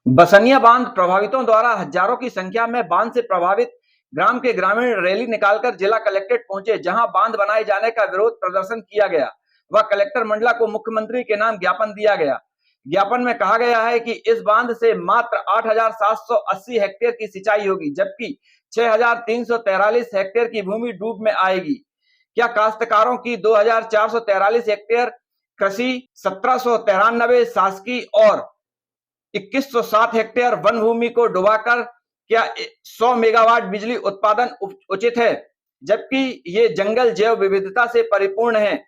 बसनिया बांध प्रभावितों द्वारा हजारों की संख्या में बांध से प्रभावित ग्राम के ग्रामीण रैली निकालकर जिला कलेक्ट्रेट पहुंचे, जहां बांध बनाए जाने का विरोध प्रदर्शन किया गया व कलेक्टर मंडला को मुख्यमंत्री के नाम ज्ञापन दिया गया। ज्ञापन में कहा गया है कि इस बांध से मात्र 8,780 हेक्टेयर की सिंचाई होगी, जबकि 6,343 हेक्टेयर की भूमि डूब में आएगी। क्या काश्तकारों की 2,443 हेक्टेयर कृषि, 1,793 शासकीय और 2107 हेक्टेयर वन भूमि को डुबाकर क्या 100 मेगावाट बिजली उत्पादन उचित है, जबकि ये जंगल जैव विविधता से परिपूर्ण है।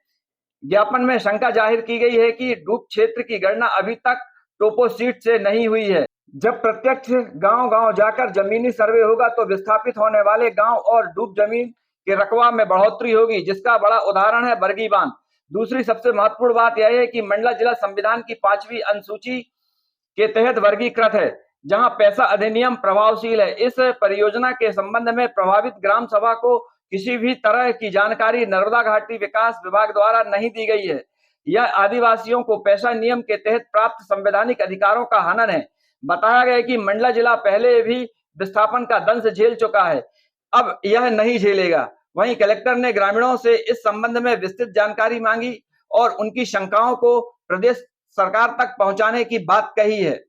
ज्ञापन में शंका जाहिर की गई है कि डूब क्षेत्र की गणना अभी तक टोपोशीट से नहीं हुई है। जब प्रत्यक्ष गांव-गांव जाकर जमीनी सर्वे होगा तो विस्थापित होने वाले गांव और डूब जमीन के रकबा में बढ़ोतरी होगी, जिसका बड़ा उदाहरण है बरगी बांध। दूसरी सबसे महत्वपूर्ण बात यह है कि मंडला जिला संविधान की 5वीं अनुसूची के तहत वर्गीकृत है, जहां पैसा अधिनियम प्रभावशील है। इस परियोजना के संबंध में प्रभावित ग्राम सभा को किसी भी तरह की जानकारी नर्मदा घाटी विकास विभाग द्वारा नहीं दी गई है। यह आदिवासियों को पैसा नियम के तहत प्राप्त संवैधानिक अधिकारों का हनन है। बताया गया कि मंडला जिला पहले भी विस्थापन का दंश झेल चुका है, अब यह नहीं झेलेगा। वहीं कलेक्टर ने ग्रामीणों से इस संबंध में विस्तृत जानकारी मांगी और उनकी शंकाओं को प्रदेश सरकार तक पहुंचाने की बात कही है।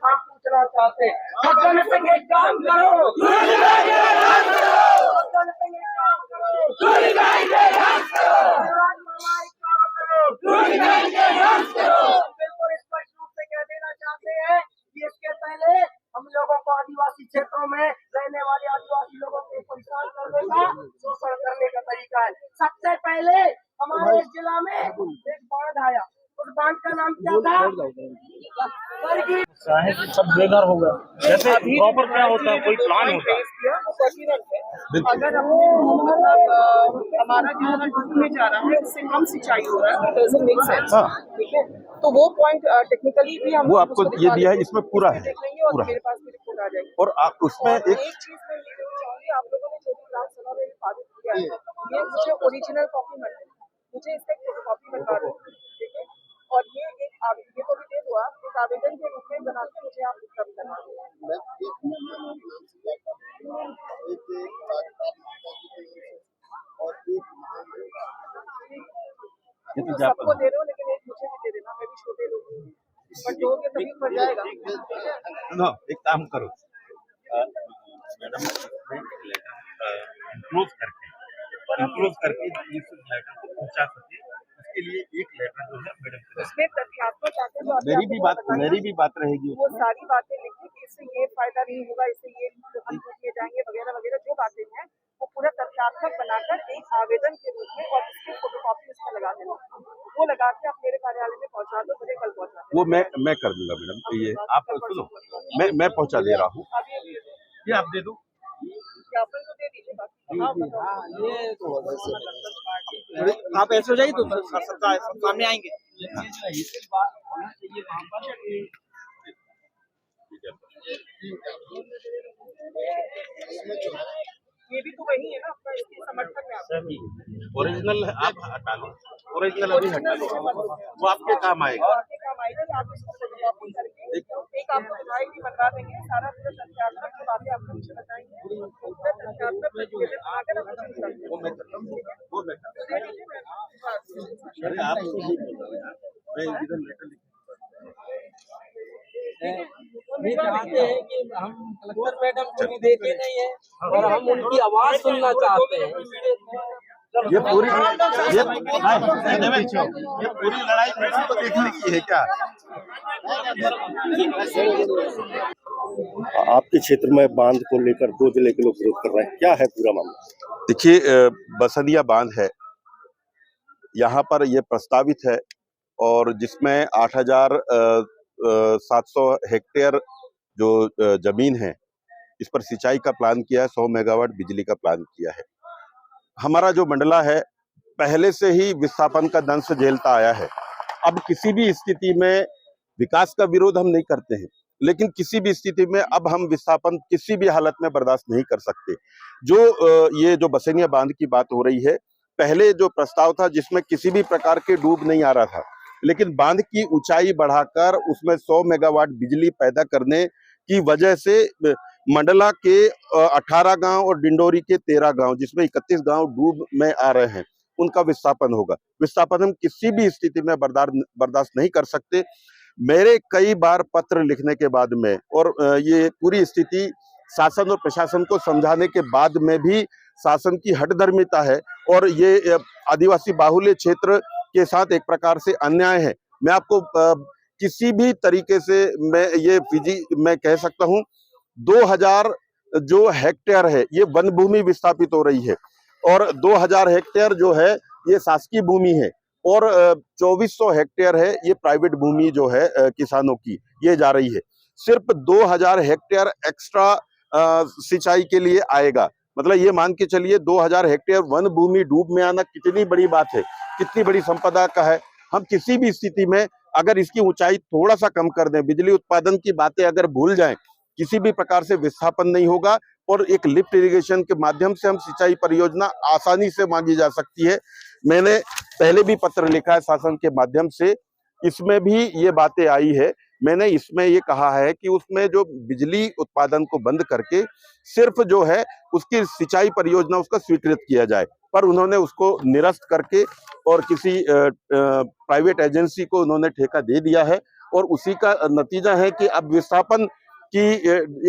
आप पूछना चाहते हैं काम करो, बिल्कुल स्पष्ट रूप से कह देना चाहते हैं कि इसके पहले हम लोगों को आदिवासी क्षेत्रों में रहने वाले आदिवासी लोगों को परेशान करने का, शोषण करने का तरीका है। सबसे पहले हमारे इस जिला में एक बांध आया, उस बांध का नाम क्या था? बरगी। सब बेघर हो गया। जैसे प्रॉपर क्या होता है, कोई प्लान होता है? अगर हमारा जितना डूबने जा रहा है उससे कम सिंचाई हो रहा है, डजंट मेक सेंस। ठीक है, तो वो पॉइंट टेक्निकली भी हम वो आपको ये दिया है, इसमें पूरा है और मेरे पास भी रिपोर्ट आ जाएगी। और आप उसमें एक चीज मैं ये कहना चाहूंगी, आप लोगों ने जो भी ग्राम सभा में पारित किया है, ये मुझे ओरिजिनल कॉपी मत देना, मुझे इसका फोटोकॉपी बनवा दो, ठीक है। और ये ये तो भी दे दो, आप एक आवेदन के रूप में बना के मुझे आप उपलब्ध करवा दो। सबको दे रहे हो, लेकिन एक मुझे भी दे देना, मैं भी छोटे लोग हूँ, पर दोगे तभी बढ़ जाएगा। एक काम करो मैडम, इंक्लोज करके इस लेटर को पहुंचा सके, उसके लिए एक लेटर जो है मैडम उसमें तथ्यात्मक बातें जो मेरी भी बात रहेगी, वो सारी बातें लिखी कि इससे ये फायदा नहीं होगा, इससे ये हम किए जाएंगे वगैरह वगैरह, जो बातें हैं वो पूरा तथ्यात्मक बनाकर एक आवेदन के रूप में और इसकी फोटोकॉपी उसमें लगा देना, वो लगा के आप मेरे कार्यालय में पहुंचा दो, मुझे कल पहुंचा दो। वो मैं कर दूंगा मैडम। ये आप सुनो, मैं पहुंचा दे रहा हूँ, ये आप दे दो। ज्ञापन तो दे दीजिए, ये तो आप ऐसे हो जाइए तो सामने आएंगे। ये भी तो वही है ना, आपका इसके समर्थन में आप ओरिजिनल आप हटा लो, ओरिजिनल अभी हटा लो, वो आपके काम आएगा। आप इसको फोटोकॉपी करके एक आपको दिखाई भी बनवा देंगे, सारा पूरा तथ्यात्मक जो बातें आपको मुझे बताएंगे, पूरा तथ्यात्मक अगर आप मुझे वो मैं करता हूँ, वो मैं करता दे दीजिए, मैं अरे आप मैं इधर लेटर लिख ये चाहते हैं कि हम कलेक्टर मैडम को देखे नहीं है और हम उनकी आवाज सुनना चाहते हैं। ये पूरी लड़ाई मैडम को देखने की है क्या? आपके क्षेत्र में बांध को लेकर 2 जिले के लोग विरोध कर रहे हैं, क्या है पूरा मामला? देखिए, बसनिया बांध है, यहाँ पर ये प्रस्तावित है और जिसमें 8,700 हेक्टेयर जो जमीन है, इस पर सिंचाई का प्लान किया है, 100 मेगावाट बिजली का प्लान किया है। हमारा जो मंडला है पहले से ही विस्थापन का दंश झेलता आया है। अब किसी भी स्थिति में विकास का विरोध हम नहीं करते हैं, लेकिन किसी भी स्थिति में अब हम विस्थापन किसी भी हालत में बर्दाश्त नहीं कर सकते। ये जो बसनिया बांध की बात हो रही है, पहले जो प्रस्ताव था जिसमें किसी भी प्रकार के डूब नहीं आ रहा था, लेकिन बांध की ऊंचाई बढ़ाकर उसमें 100 मेगावाट बिजली पैदा करने की वजह से मंडला के 18 गांव और डिंडोरी के 13 गांव, जिसमें 31 गांव डूब में आ रहे हैं, उनका विस्थापन होगा। विस्थापन हम किसी भी स्थिति में बर्दाश्त नहीं कर सकते। मेरे कई बार पत्र लिखने के बाद में और ये पूरी स्थिति शासन और प्रशासन को समझाने के बाद में भी शासन की हठधर्मिता है और ये आदिवासी बाहुल्य क्षेत्र के साथ एक प्रकार से अन्याय है। मैं आपको किसी भी तरीके से मैं कह सकता हूं 2000 जो हेक्टेयर है ये वन भूमि विस्थापित हो रही है और 2000 हेक्टेयर जो है ये शासकीय भूमि है और 2400 हेक्टेयर है ये प्राइवेट भूमि जो है किसानों की ये जा रही है। सिर्फ 2000 हेक्टेयर एक्स्ट्रा सिंचाई के लिए आएगा, मतलब ये मान के चलिए 2000 हेक्टेयर वन भूमि डूब में आना कितनी बड़ी बात है, कितनी बड़ी संपदा का है। हम किसी भी स्थिति में अगर इसकी ऊंचाई थोड़ा सा कम कर दें, बिजली उत्पादन की बातें अगर भूल जाएं, किसी भी प्रकार से विस्थापन नहीं होगा और एक लिफ्ट इरिगेशन के माध्यम से हम सिंचाई परियोजना आसानी से मांगी जा सकती है। मैंने पहले भी पत्र लिखा है शासन के माध्यम से, इसमें भी ये बातें आई है। मैंने इसमें ये कहा है कि उसमें जो बिजली उत्पादन को बंद करके सिर्फ जो है उसकी सिंचाई परियोजना उसका स्वीकृत किया जाए, पर उन्होंने उसको निरस्त करके और किसी प्राइवेट एजेंसी को उन्होंने ठेका दे दिया है और उसी का नतीजा है कि अब विस्थापन की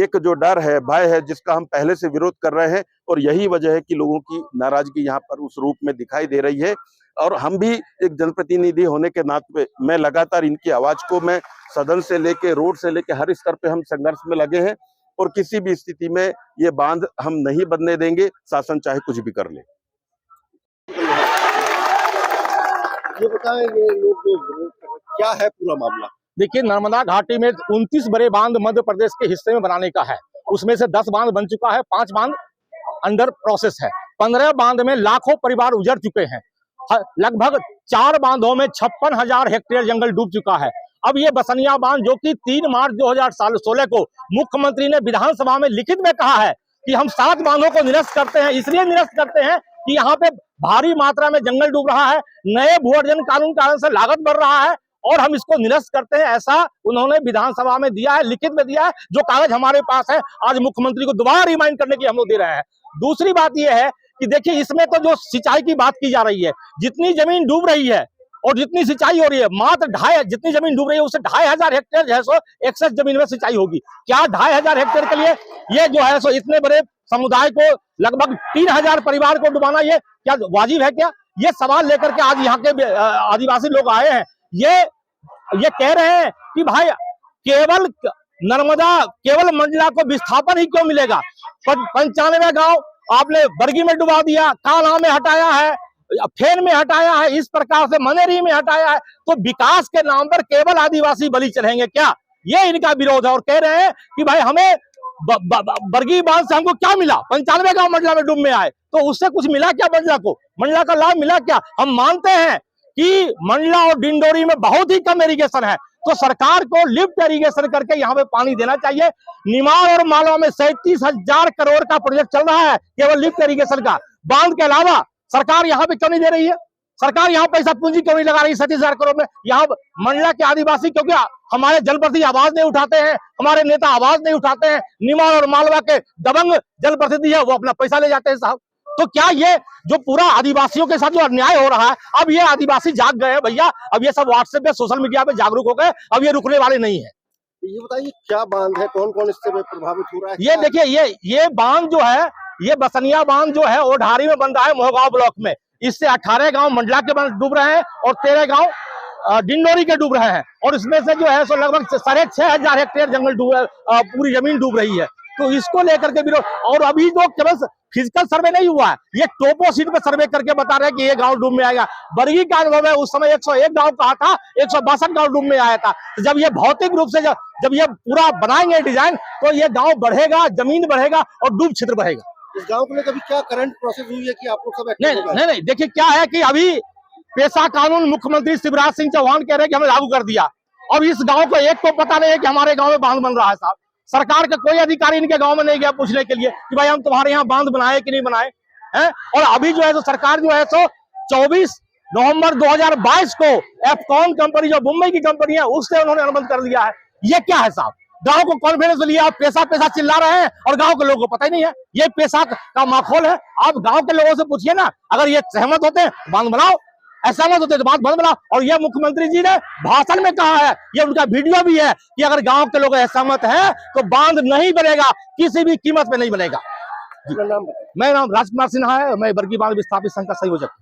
एक जो डर है, भय है, जिसका हम पहले से विरोध कर रहे हैं और यही वजह है कि लोगों की नाराजगी यहाँ पर उस रूप में दिखाई दे रही है। और हम भी एक जनप्रतिनिधि होने के नाते मैं लगातार इनकी आवाज को मैं सदन से लेके रोड से लेके हर स्तर पे हम संघर्ष में लगे हैं और किसी भी स्थिति में ये बांध हम नहीं बनने देंगे, शासन चाहे कुछ भी कर ले। ये बताएं, ये लोग जो विरोध कर रहे हैं, क्या है पूरा मामला? देखिए, नर्मदा घाटी में 29 बड़े बांध मध्य प्रदेश के हिस्से में बनाने का है। उसमें से 10 बांध बन चुका है, 5 बांध अंडर प्रोसेस है। 15 बांध में लाखों परिवार उजड़ चुके हैं। लगभग 4 बांधों में 56,000 हेक्टेयर जंगल डूब चुका है। अब ये बसनिया बांध, जो कि 3 मार्च 2016 को मुख्यमंत्री ने विधानसभा में लिखित में कहा है कि हम 7 बांधों को निरस्त करते हैं, इसलिए निरस्त करते हैं कि यहाँ पे भारी मात्रा में जंगल डूब रहा है, नए भू अर्जन कानून कारण से लागत बढ़ रहा है और हम इसको निरस्त करते हैं। ऐसा उन्होंने विधानसभा में दिया है, लिखित में दिया है, जो कागज हमारे पास है। आज मुख्यमंत्री को दोबारा रिमाइंड करने की हम लोग दे रहे हैं। दूसरी बात यह है कि देखिए, इसमें तो जो सिंचाई की बात की जा रही है, जितनी जमीन डूब रही है और जितनी सिंचाई हो रही है, मात्र जितनी जमीन डूब रही है उससे 2500 हेक्टेयर जो है सो एक्सेस जमीन में सिंचाई होगी। क्या 2500 हेक्टेयर के लिए ये जो है सो इतने बड़े समुदाय को, लगभग 3000 परिवार को डुबाना, ये क्या वाजिब है? क्या ये सवाल लेकर के आज यहाँ के आदिवासी लोग आए हैं। ये कह रहे हैं कि भाई केवल मंडला को विस्थापन ही क्यों मिलेगा? 95 गांव आपने बरगी में डुबा दिया, कान्हा में हटाया है, फेन में हटाया है, इस प्रकार से मनेरी में हटाया है। तो विकास के नाम पर केवल आदिवासी बलि चढ़ेंगे क्या? ये इनका विरोध है और कह रहे हैं कि भाई हमें बरगी बांध से हमको क्या मिला? 95 गांव मंडला में डूब में आए, तो उससे कुछ मिला क्या? मंडला को, मंडला का लाभ मिला क्या? हम मानते हैं कि मंडला और डिंडोरी में बहुत ही कम इरिगेशन है, तो सरकार को लिफ्ट इरिगेशन करके यहाँ पे पानी देना चाहिए। निमाड़ और मालवा में 37,000 करोड़ का प्रोजेक्ट चल रहा है केवल लिफ्ट इरिगेशन का। बांध के अलावा सरकार यहाँ पे क्यों नहीं दे रही है? सरकार यहाँ पैसा पूंजी क्यों नहीं लगा रही 37,000 करोड़ में? यहाँ मंडला के आदिवासी क्योंकि हमारे जनप्रतिनिधि आवाज नहीं उठाते हैं, हमारे नेता आवाज नहीं उठाते हैं। निमाड़ और मालवा के दबंग जनप्रतिनिधि है, वो अपना पैसा ले जाते हैं साहब। तो क्या ये जो पूरा आदिवासियों के साथ जो अन्याय हो रहा है, अब ये आदिवासी जाग गए हैं भैया, अब ये सब व्हाट्सएप पे, सोशल मीडिया पे जागरूक हो गए, अब ये रुकने वाले नहीं है। ये बताइए, क्या बांध है, कौन कौन इससे प्रभावित हो रहा है? ये देखिए, ये बांध जो है, ये बसनिया बांध जो है ओढारी में बन रहा है, मोहगांव ब्लॉक में। इससे 18 गांव मंडला के डूब रहे हैं और 13 गांव डिंडोरी के डूब रहे हैं और इसमें से जो है सो लगभग 6,500 हेक्टेयर जंगल पूरी जमीन डूब रही है। तो इसको लेकर के विरोध, और अभी जो केवल फिजिकल सर्वे नहीं हुआ है, ये टोपो सीट पे सर्वे करके बता रहे हैं कि ये गांव डूब में आएगा। बरगी का अनुभव है, उस समय 101 गांव कहा था, 162 गांव डूब में आया था। तो जब ये भौतिक रूप से जब ये पूरा बनाएंगे डिजाइन, तो ये गांव बढ़ेगा, जमीन बढ़ेगा और डूब क्षेत्र बढ़ेगा। इस गांव को लेकर अभी क्या करंट प्रोसेस हुई है कि आप लोग सब एक्टिव नहीं हो गए? नहीं नहीं, देखिए क्या है कि अभी पेशा कानून मुख्यमंत्री शिवराज सिंह चौहान कह रहे हैं कि हमने लागू कर दिया। अब इस गांव को एक तो पता नहीं है कि हमारे गांव में बांध बन रहा है साहब। सरकार का कोई अधिकारी इनके गांव में नहीं गया पूछने के लिए कि भाई हम तुम्हारे यहाँ बांध बनाए कि नहीं बनाए हैं। और अभी जो है तो सरकार जो है सो 24 नवंबर 2022 को एफकॉन कंपनी जो मुंबई की कंपनी है उससे उन्होंने अनुबंध कर दिया है। ये क्या है साहब? गांव को कॉन्फिडेंस लिया, आप पैसा पैसा चिल्ला रहे हैं और गांव के लोगों को पता ही नहीं है। ये पैसा का माहौल है। आप गांव के लोगों से पूछिए ना, अगर ये सहमत होते हैं बांध बनाओ, असहमत होते तो बांध बनाओ। और ये मुख्यमंत्री जी ने भाषण में कहा है, ये उनका वीडियो भी है कि अगर गांव के लोग असहमत हैं तो बांध नहीं बनेगा, किसी भी कीमत पे नहीं बनेगा। अपना नाम बताइए। मेरा नाम राजकुमार सिन्हा है, मैं बरगी बांध विस्थापित संघ का संयोजक हूं।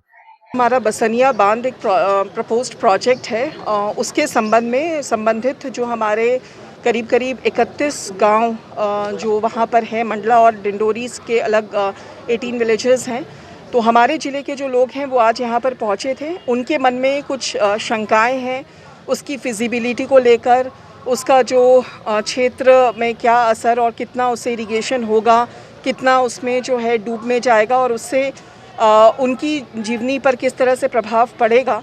हमारा बसनिया बांध एक प्रपोज्ड प्रोजेक्ट है। उसके संबंध में संबंधित जो हमारे करीब 31 गांव जो वहाँ पर हैं, मंडला और डिंडोरीज के अलग 18 विलेजेस हैं। तो हमारे ज़िले के जो लोग हैं वो आज यहाँ पर पहुँचे थे। उनके मन में कुछ शंकाएं हैं उसकी फिजिबिलिटी को लेकर, उसका जो क्षेत्र में क्या असर और कितना उससे इरिगेशन होगा, कितना उसमें जो है डूब में जाएगा और उससे उनकी जीवनी पर किस तरह से प्रभाव पड़ेगा।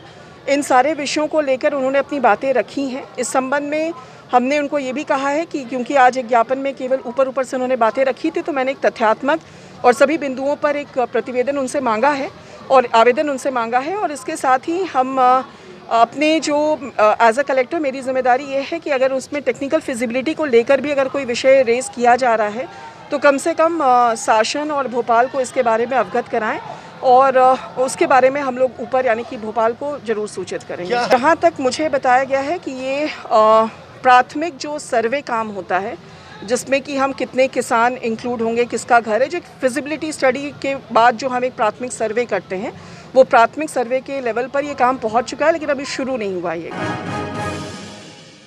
इन सारे विषयों को लेकर उन्होंने अपनी बातें रखी हैं। इस संबंध में हमने उनको ये भी कहा है कि क्योंकि आज एक ज्ञापन में केवल ऊपर से उन्होंने बातें रखी थी, तो मैंने एक तथ्यात्मक और सभी बिंदुओं पर एक प्रतिवेदन उनसे मांगा है और आवेदन उनसे मांगा है। और इसके साथ ही हम अपने जो एज अ कलेक्टर मेरी जिम्मेदारी ये है कि अगर उसमें टेक्निकल फिजिबिलिटी को लेकर भी अगर कोई विषय रेस किया जा रहा है तो कम से कम शासन और भोपाल को इसके बारे में अवगत कराएं और उसके बारे में हम लोग ऊपर यानी कि भोपाल को ज़रूर सूचित करेंगे। जहाँ तक मुझे बताया गया है कि ये प्राथमिक जो सर्वे काम होता है जिसमें कि हम कितने किसान इंक्लूड होंगे, किसका घर है, जो फिजिबिलिटी स्टडी के बाद जो हम एक प्राथमिक सर्वे करते हैं वो प्राथमिक सर्वे के लेवल पर ये काम पहुंच चुका है, लेकिन अभी शुरू नहीं हुआ ये।